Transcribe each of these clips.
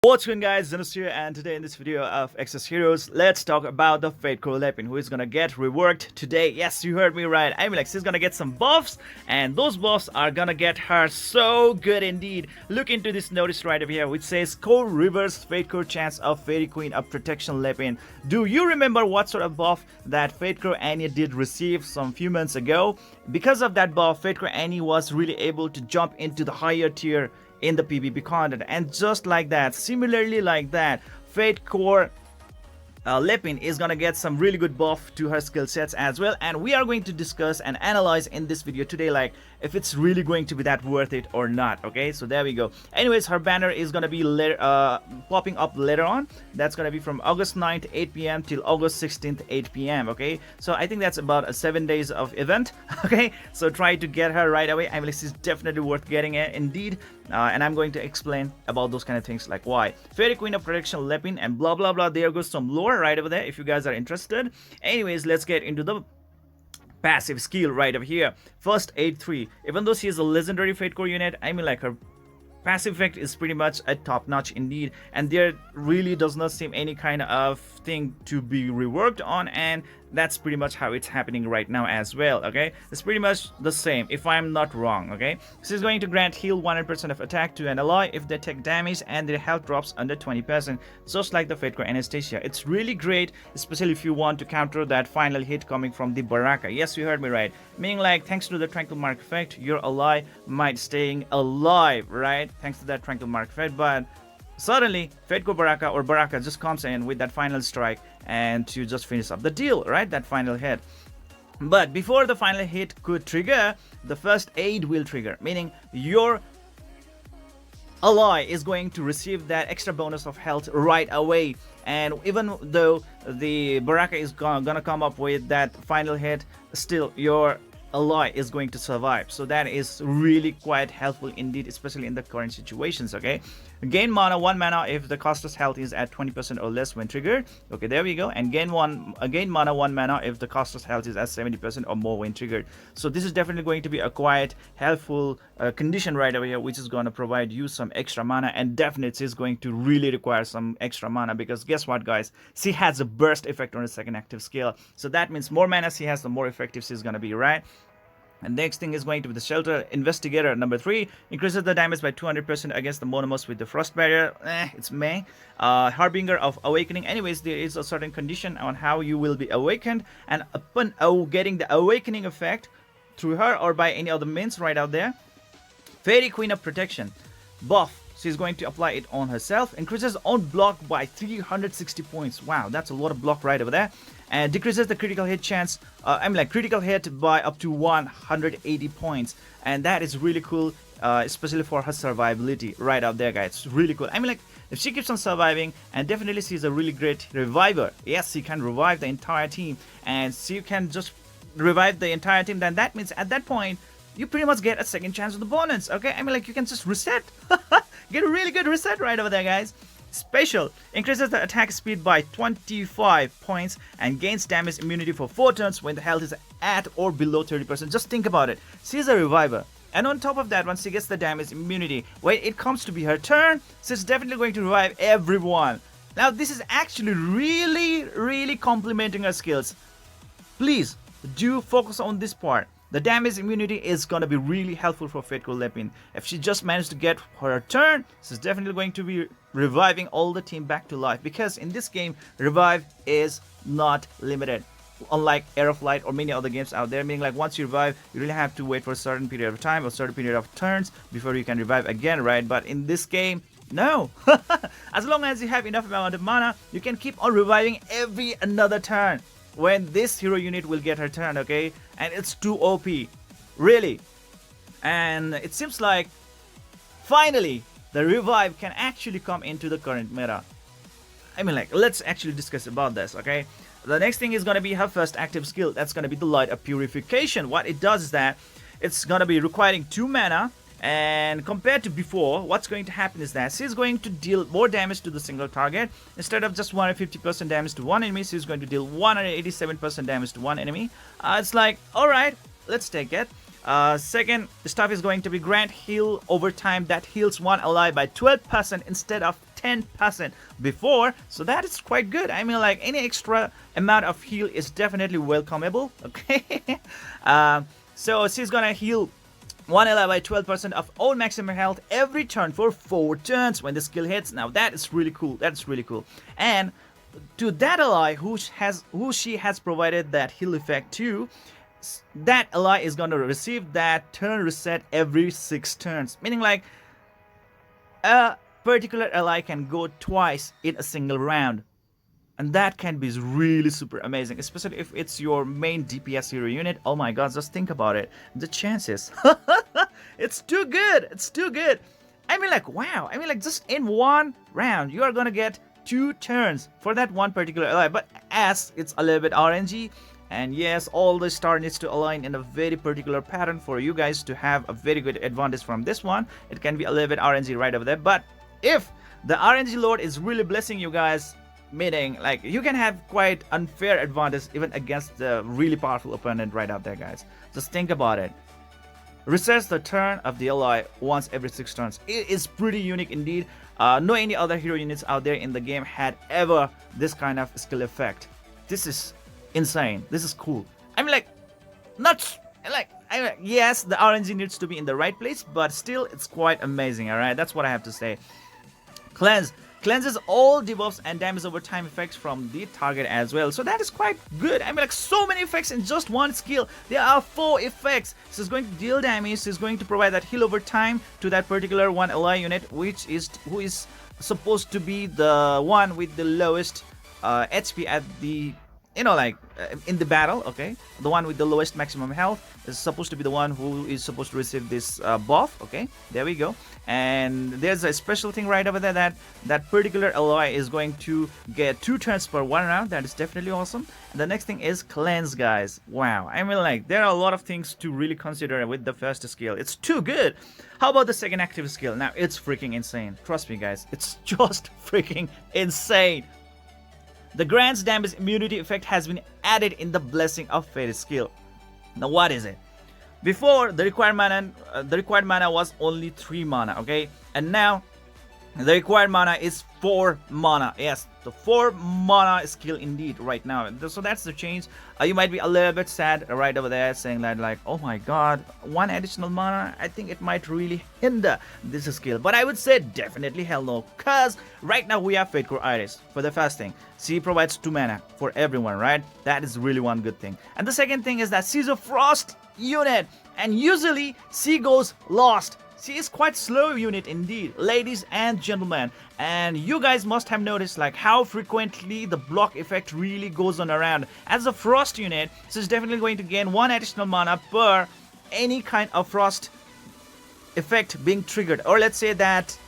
What's going guys, Zennosh here, and today in this video of Exos Heroes, let's talk about the Fate Core Lepin, who is gonna get reworked today. Yes, you heard me right. I mean, like, she's gonna get some buffs, and those buffs are gonna get her so good indeed. Look into this notice right over here, which says Core Reverse Fate Core Chance of Fairy Queen of Protection Lepin. Do you remember what sort of buff that Fate Core Annie did receive some few months ago? Because of that buff, Fate Core Annie was really able to jump into the higher tier in the PvP content, and just like that, similarly like that, Fate Core Lepin is gonna get some really good buff to her skill sets as well, and we are going to discuss and analyze in this video today, like, if it's really going to be that worth it or not. Okay, so there we go. Anyways, her banner is gonna be popping up later on. That's gonna be from August 9th 8 p.m. till August 16th 8 p.m. okay, so I think that's about a 7 days of event. Okay, so try to get her right away. I mean, this is definitely worth getting it indeed. And I'm going to explain about those kind of things, like why Fairy Queen of Protection Lepin and blah blah blah. There goes some lore right over there if you guys are interested. Anyways, let's get into the passive skill right over here. First Aid 3. Even though she is a legendary Fate Core unit, I mean, like, her passive effect is pretty much a top notch indeed, and there really does not seem any kind of thing to be reworked on, and that's pretty much how it's happening right now as well. Okay, it's pretty much the same if I'm not wrong. Okay, this is going to grant heal 100% of attack to an ally if they take damage and their health drops under 20%, just like the Fate Core Anastasia. It's really great, especially if you want to counter that final hit coming from the Baraka. Yes, you heard me right, meaning, like, thanks to the Tranquil Mark effect, your ally might staying alive, right, thanks to that Tranquil Mark effect. But suddenly, Fate Core Baraka or Baraka just comes in with that final strike and to just finish up the deal, right? That final hit. But before the final hit could trigger, the first aid will trigger, meaning your ally is going to receive that extra bonus of health right away. And even though the Baraka is gonna come up with that final hit, still your ally is going to survive. So that is really quite helpful indeed, especially in the current situations. Okay, gain mana 1 mana if the caster's health is at 20% or less when triggered. Okay, there we go. And gain mana 1 mana if the caster's health is at 70% or more when triggered. So this is definitely going to be a quite helpful condition right over here, which is going to provide you some extra mana, and definitely is going to really require some extra mana, because guess what guys, she has a burst effect on the second active skill. So that means more mana she has, the more effective she's going to be, right? And next thing is going to be the Shelter Investigator number 3. Increases the damage by 200% against the monomorphs with the Frost Barrier. It's meh. Harbinger of Awakening. Anyways, there is a certain condition on how you will be awakened, and upon getting the Awakening effect through her or by any other means right out there, Fairy Queen of Protection buff, she's going to apply it on herself. Increases on block by 360 points. Wow, that's a lot of block right over there. And decreases the critical hit chance, critical hit by up to 180 points. And that is really cool, especially for her survivability right out there, guys. It's really cool. I mean, like, if she keeps on surviving, and definitely she's a really great reviver. Yes, she can revive the entire team, and she can just revive the entire team. Then that means at that point, you pretty much get a second chance of the bonus. Okay, I mean, like, you can just reset. Get a really good reset right over there, guys. Special increases the attack speed by 25 points and gains damage immunity for 4 turns when the health is at or below 30%. Just think about it. She's a reviver, and on top of that, once she gets the damage immunity, when it comes to be her turn, she's definitely going to revive everyone. Now, this is actually really complementing her skills. Please do focus on this part. The damage immunity is going to be really helpful for Fate Core Lepin. If she just managed to get her turn, she's definitely going to be reviving all the team back to life, because in this game, revive is not limited. Unlike Air of Light or many other games out there, meaning, like, once you revive, you really have to wait for a certain period of time or certain period of turns before you can revive again, right? But in this game, no. As long as you have enough amount of mana, you can keep on reviving every another turn when this hero unit will get her turn. Okay, and it's too OP, really. And it seems like finally the revive can actually come into the current meta. I mean, like, let's actually discuss about this. Okay, the next thing is going to be her first active skill. That's going to be the Light of Purification. What it does is that it's going to be requiring 2 mana, and compared to before, what's going to happen is that she's going to deal more damage to the single target. Instead of just 150% damage to one enemy, she's going to deal 187% damage to one enemy. It's like, alright, let's take it. Second stuff is going to be grant heal over time that heals one ally by 12% instead of 10% before, so that is quite good. I mean, like, any extra amount of heal is definitely welcomeable. Okay. So she's gonna heal one ally by 12% of all maximum health every turn for 4 turns when the skill hits. Now that is really cool. That's really cool. And to that ally who she has provided that heal effect to, that ally is going to receive that turn reset every 6 turns. Meaning, like, a particular ally can go twice in a single round. And that can be really super amazing, especially if it's your main DPS hero unit. Oh my god, just think about it. The chances. It's too good. It's too good. I mean, like, wow. I mean, like, just in one round, you are going to get 2 turns for that one particular ally. But as it's a little bit RNG, and yes, all the star needs to align in a very particular pattern for you guys to have a very good advantage from this one. It can be a little bit RNG right over there. But if the RNG load is really blessing you guys, meaning, like, you can have quite unfair advantage even against the really powerful opponent right out there, guys. Just think about it. Resets the turn of the ally once every 6 turns. It is pretty unique indeed. No any other hero units out there in the game had ever this kind of skill effect. This is insane. This is cool. I mean, like, not like, yes, the RNG needs to be in the right place, but still, it's quite amazing. All right, that's what I have to say. Cleanses all debuffs and damage over time effects from the target as well. So that is quite good. I mean, like, so many effects in just one skill. There are 4 effects. This is going to deal damage. This is going to provide that heal over time to that particular one ally unit, who is supposed to be the one with the lowest HP at the, in the battle. Okay, the one with the lowest maximum health is supposed to be the one who is supposed to receive this buff. Okay, there we go. And there's a special thing right over there that particular ally is going to get 2 turns per 1 round. That is definitely awesome. And the next thing is cleanse, guys. Wow, I mean, like, there are a lot of things to really consider with the first skill. It's too good. How about the second active skill? Now, it's freaking insane. Trust me, guys, it's just freaking insane. The grants damage immunity effect has been added in the Blessing of Fate skill. Now, what is it? Before, the required mana was only 3 mana, okay? And now, the required mana is 4 mana. Yes, the 4 mana skill indeed right now. So that's the change. You might be a little bit sad right over there, saying that, like, oh my god, 1 additional mana, I think it might really hinder this skill. But I would say definitely hell no, because right now we have Fate Core Iris for the first thing. She provides 2 mana for everyone, right? That is really one good thing. And the second thing is that she's a frost unit, and usually she goes lost. She is quite slow unit indeed, ladies and gentlemen. And you guys must have noticed, like, how frequently the block effect really goes on around. As a frost unit, she's definitely going to gain 1 additional mana per any kind of frost effect being triggered, or let's say that,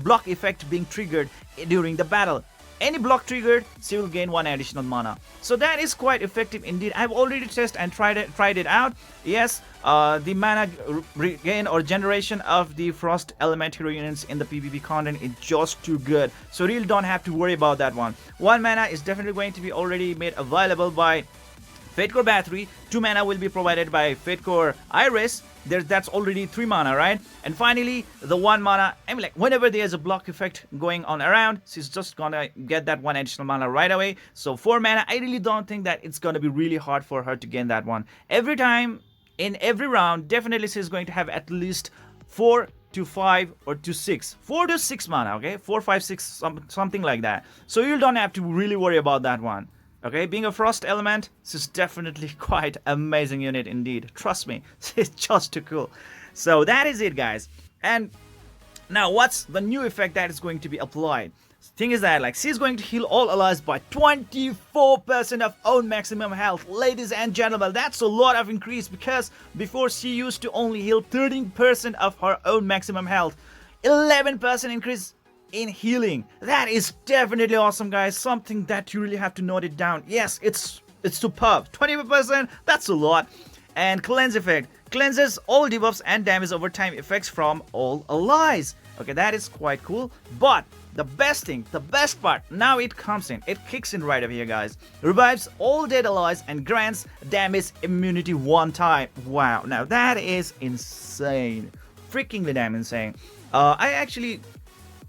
block effect being triggered during the battle. Any block triggered, she will gain 1 additional mana. So that is quite effective indeed. I've already tested and tried it out. Yes, the mana regain or generation of the frost element hero units in the PvP content is just too good. So really don't have to worry about that one. 1 mana is definitely going to be already made available by Fate Core Battery. 2 mana will be provided by Fate Core Iris. That's already 3 mana, right? And finally, the 1 mana, I mean, like, whenever there's a block effect going on around, she's just gonna get that 1 additional mana right away. So 4 mana, I really don't think that it's gonna be really hard for her to gain that one. Every time, in every round, definitely she's going to have at least 4 to 5 or to 6. 4 to 6 mana, okay? 4, 5, 6, something like that. So you don't have to really worry about that one. Okay, being a frost element, this is definitely quite amazing unit indeed. Trust me, it's just too cool. So that is it, guys. And now, what's the new effect that is going to be applied? Thing is that, like, she's going to heal all allies by 24% of own maximum health. Ladies and gentlemen, that's a lot of increase, because before she used to only heal 13% of her own maximum health. 11% increase in healing. That is definitely awesome, guys. Something that you really have to note it down. Yes, it's superb. 20%, that's a lot. And cleanse effect cleanses all debuffs and damage over time effects from all allies. Okay, that is quite cool. But the best thing, the best part, now it comes in. It kicks in right over here, guys. Revives all dead allies and grants damage immunity 1 time. Wow, now that is insane. Freakingly damn insane. I actually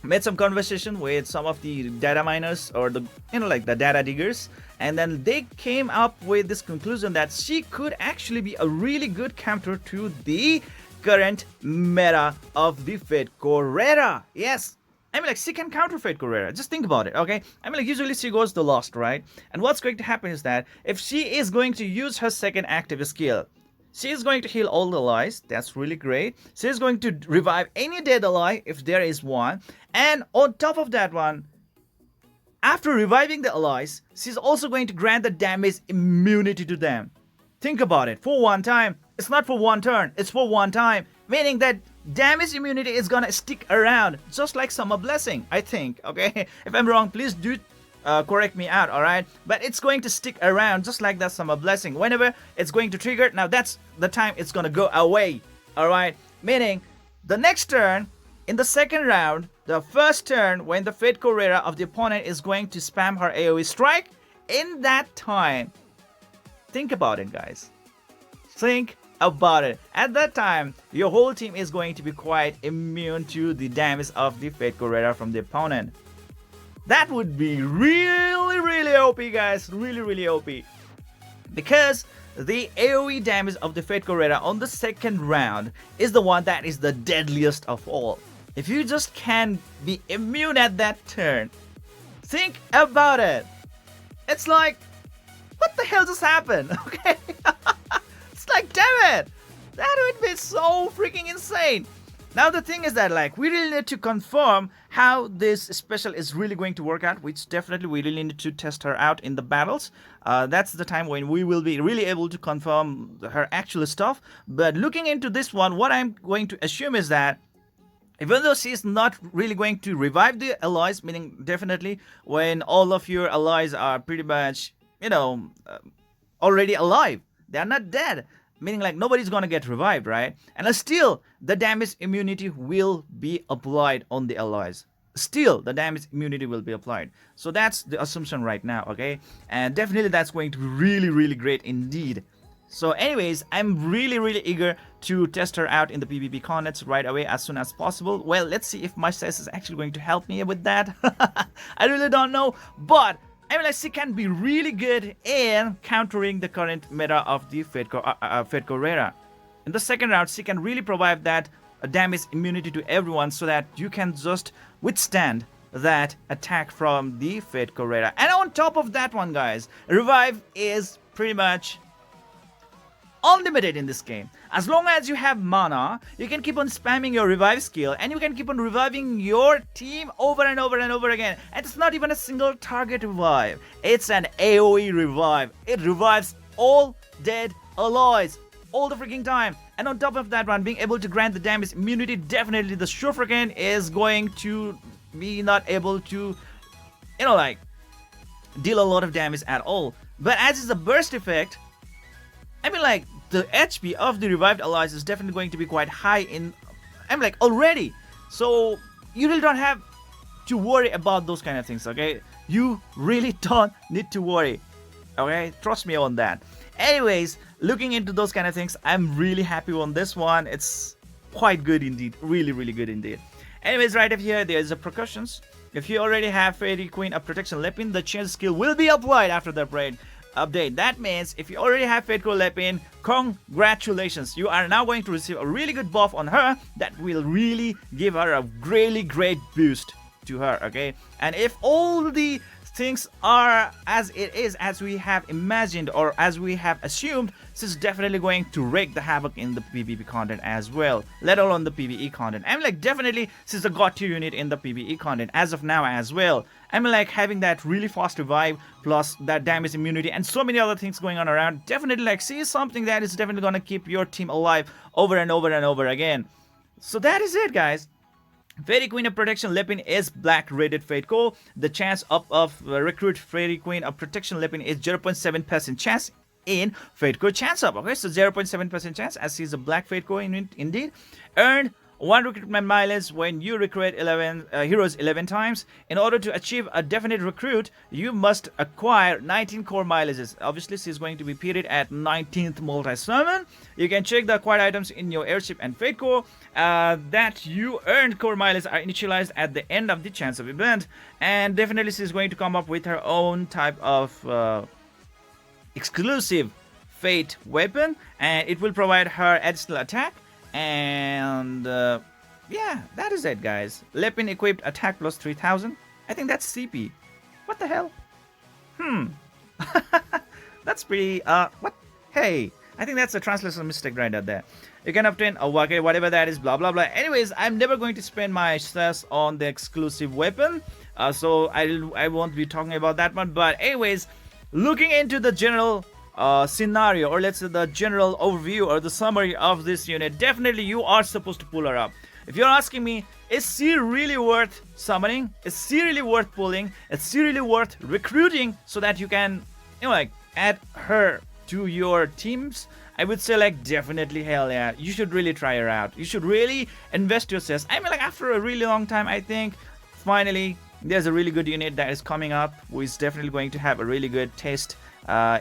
made some conversation with some of the data miners or the like the data diggers, and then they came up with this conclusion that she could actually be a really good counter to the current meta of the Fate Corera. Yes, I mean, like, she can counter Fate Corera. Just think about it, okay? I mean, like, usually she goes the lost, right? And what's going to happen is that if she is going to use her second active skill, she is going to heal all the allies. That's really great. She is going to revive any dead ally if there is one. And on top of that one, after reviving the allies, she's also going to grant the damage immunity to them. Think about it. For one time. It's not for one turn. It's for one time. Meaning that damage immunity is gonna stick around. Just like Summer Blessing, I think. Okay? If I'm wrong, please do correct me out, alright? But it's going to stick around just like that Summer Blessing. Whenever it's going to trigger, now that's the time it's gonna go away. Alright? Meaning, the next turn, in the second round, the first turn when the Fate Corera of the opponent is going to spam her AoE strike, in that time, think about it, guys. Think about it. At that time, your whole team is going to be quite immune to the damage of the Fate Corera from the opponent. That would be really OP, guys. Really OP. Because the AoE damage of the Fate Corera on the second round is the one that is the deadliest of all. If you just can be immune at that turn, think about it. It's like, what the hell just happened? Okay? It's like, damn it! That would be so freaking insane. Now the thing is that, like, we really need to confirm how this special is really going to work out, which definitely we really need to test her out in the battles. That's the time when we will be really able to confirm her actual stuff. But looking into this one, what I'm going to assume is that even though she's not really going to revive the allies, meaning definitely when all of your allies are pretty much, already alive, they are not dead, meaning like nobody's gonna get revived, right? And still, the damage immunity will be applied on the allies. Still, the damage immunity will be applied. So that's the assumption right now, okay? And definitely that's going to be really great indeed. So anyways, I'm really eager to test her out in the PvP contests right away as soon as possible. Well, let's see if my stats is actually going to help me with that. I really don't know, but I mean, like, she can be really good in countering the current meta of the Fate Corera. In the second round, she can really provide that damage immunity to everyone so that you can just withstand that attack from the Fate Corera. And on top of that one, guys, revive is pretty much unlimited in this game. As long as you have mana, you can keep on spamming your revive skill and you can keep on reviving your team over and over again. And it's not even a single target revive. It's an AoE revive. It revives all dead allies all the freaking time. And on top of that one, being able to grant the damage immunity, definitely the Shuriken is going to be not able to, deal a lot of damage at all. But as it's a burst effect, I mean, like, the HP of the revived allies is definitely going to be quite high in, already. So, you really don't have to worry about those kind of things, okay? You really don't need to worry, okay? Trust me on that. Anyways, looking into those kind of things, I'm really happy on this one. It's quite good indeed. Really good indeed. Anyways, right up here, there's the precautions. If you already have Fairy Queen of Protection Lepin, the change skill will be applied after the update. That means if you already have Fate Crow Lepin, congratulations, you are now going to receive a really good buff on her that will really give her a really great boost to her, okay? And if all the things are as it is, as we have imagined or as we have assumed, this is definitely going to wreak the havoc in the PvP content as well, let alone the PvE content. I'm like, definitely this is a god tier unit in the PvE content as of now as well. I'm like, having that really fast revive plus that damage immunity and so many other things going on around, definitely like, see something that is definitely gonna keep your team alive over and over again. So that is it, guys. Fairy Queen of Protection Lepin is black rated Fate Core. The chance of recruit Fairy Queen of Protection Lepin is 0.7% chance in Fate Core chance up. Okay, so 0.7% chance as she's a black Fate Core indeed. Earned 1 recruitment mileage when you recruit 11 heroes 11 times. In order to achieve a definite recruit, you must acquire 19 core mileages. Obviously, she's going to be period at 19th multi-summon. You can check the acquired items in your airship and fate core. That you earned core mileage are initialized at the end of the chance of event, and definitely she's going to come up with her own type of exclusive fate weapon, and it will provide her additional attack. And yeah, that is it, guys. Lepin equipped attack plus 3000. I think that's CP. What the hell? That's pretty what? Hey, I think that's a translation mistake right out there. You can obtain a whatever that is, blah blah blah. Anyways, I'm never going to spend my stress on the exclusive weapon, so I won't be talking about that one. But anyways, looking into the general scenario, or let's say the general overview or the summary of this unit, definitely you are supposed to pull her up. If you're asking me, is she really worth summoning? Is she really worth pulling? Is she really worth recruiting so that you can, like, add her to your teams? I would say, like, definitely, hell yeah, you should really try her out. You should really invest yourself. I mean, like, after a really long time, I think finally there's a really good unit that is coming up who is definitely going to have a really good taste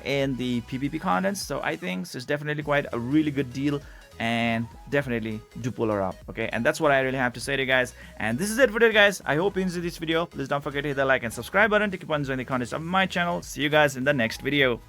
in the PvP contents. So I think this is definitely quite a really good deal, and definitely do pull her up. Okay, and that's what I really have to say to you guys. And this is it for today, guys. I hope you enjoyed this video. Please don't forget to hit the like and subscribe button to keep on enjoying the contents of my channel. See you guys in the next video.